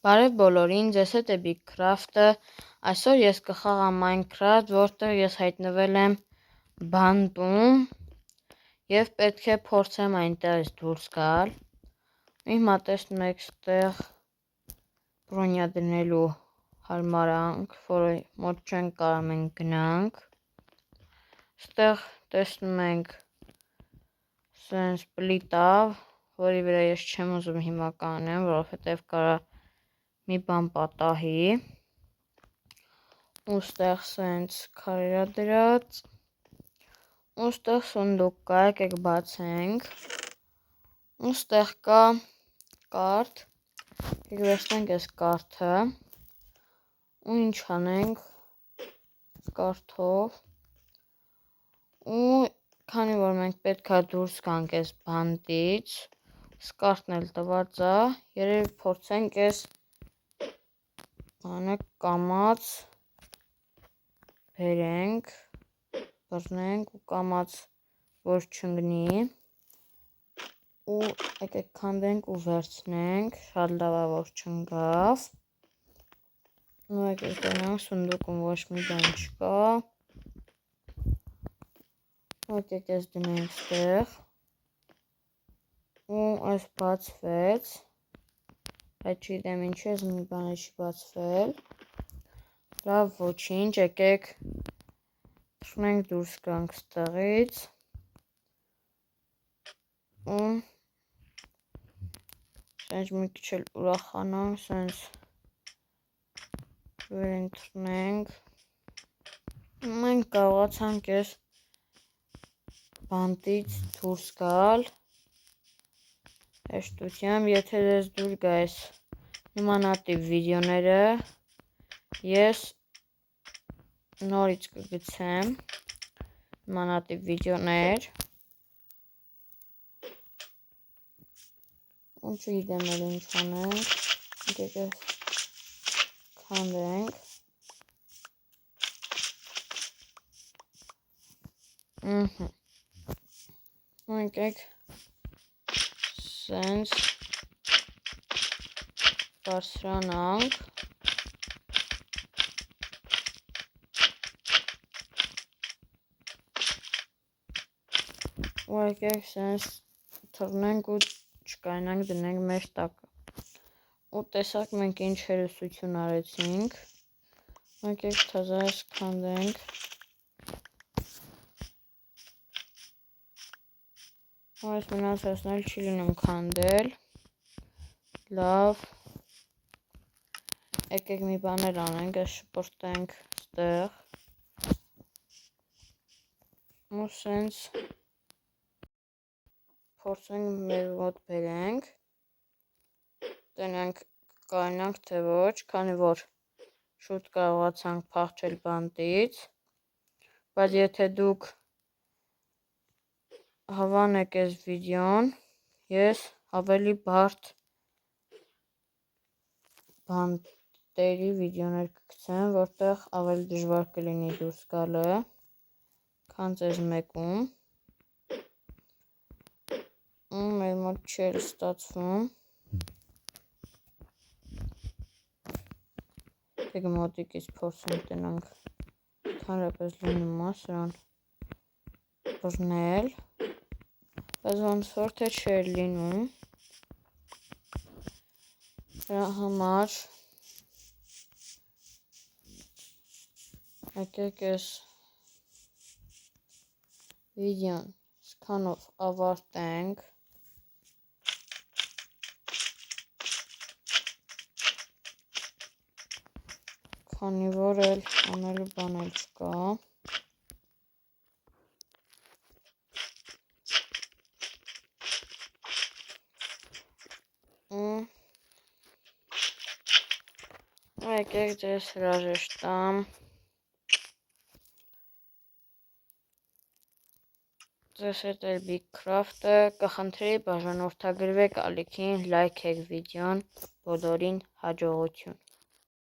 Բարև բոլորին, ձեզ հետ է Bigcraft-ը, այսօր ես կխաղամ Minecraft, որտեղ ես հայտնվել եմ բանտում և պետք է փորձեմ այնտեղից դուրս գալ։ Հիմա տեսնում եք ստեղ բրոնյա դնելու հարմարանք, որի մոտ չենք կարող մենք գնանք։ Ստեղ տեսնում ենք սենց պլիտավ, որի վրա ես չեմ ուզում հիմա կանեմ, որովհետև կարա մի բան պատահի, ու ստեղ սենց քարերա դրած, ու ստեղ սունդուկ կա, եկեք բացենք, ու ստեղ կա կարդ, եկեք վերցնենք այս կարդը, ու ինչ անենք կարդով, ու քանի որ մենք պետք է դուրս գանք այս բանտից, կարդն էլ տված է, երևի փորձենք այս բանը կամաց բերենք, բռնենք ու կամաց որ չընկնի, ու եկեք քանդենք ու վերցնենք, շատ լավ է որ չընկավ, ու եկեք գնանք, սունդուկում ոչ մի բան չկա, ու եկեք այս դնենք ստեղ, ու այս բացվեց, բայց չգիտեմ ինչու ես մի բան չի բացվել, լավ ոչինչ, եկեք թռնենք դուրս գանք ստեղից, ու սենց մի քիչ էլ ուրախանանք, սենց վերին թռնենք, մենք կարողացանք այս բանտից դուրս գալ, հեշտությամբ, եթե ձեզ դուր գա այս նմանատիպ վիդեոները, ես նորից կգցեմ նմանատիպ վիդեոներ, ու չգիտեմ էլ ինչ անենք, եկեք քանդենք, ու եկեք սենց բարձրանանք, ու եկեք սենց թռնենք ու չկայանանք դնենք մեր տակը, ու տեսակ մենք ինչ հերոսություն արեցինք, ու եկեք թազայս քանդենք, ու այս մնացածն էլ չի լինում քանդել, լավ, եկեք մի բաներ անենք, այս շպրտենք ստեղ, ու սենց փորձենք մեր մոտ բերենք, տենանք կկայանանք թե ոչ, քանի որ շուտ կարողացանք փախչել բանտից, բայց եթե դուք հավանեք այս վիդեոն, ես ավելի բարդ բանտերի վիդեոներ կգցեմ, որտեղ ավելի դժվար կլինի դուրս գալը, քան այս մեկում, ու մեր մոտ չի էլ ստացվում, եկեք մոտիկից փորձենք տենանք, ընդհանրապես լինում է սրան բռնել, բայց ոնց որ թե չէր լինում, դրա համար եկեք այս վիդեոն սքանով ավարտենք, քանի որ էլ անելու բան էլ չկա, ու եկեք ձեզ հրաժեշտ տամ, ձեզ հետ էլ Bigcraft-ը, կխնդրեի բաժանորդագրվեք ալիքին, լայքեք վիդեոն, բոլորին հաջողություն։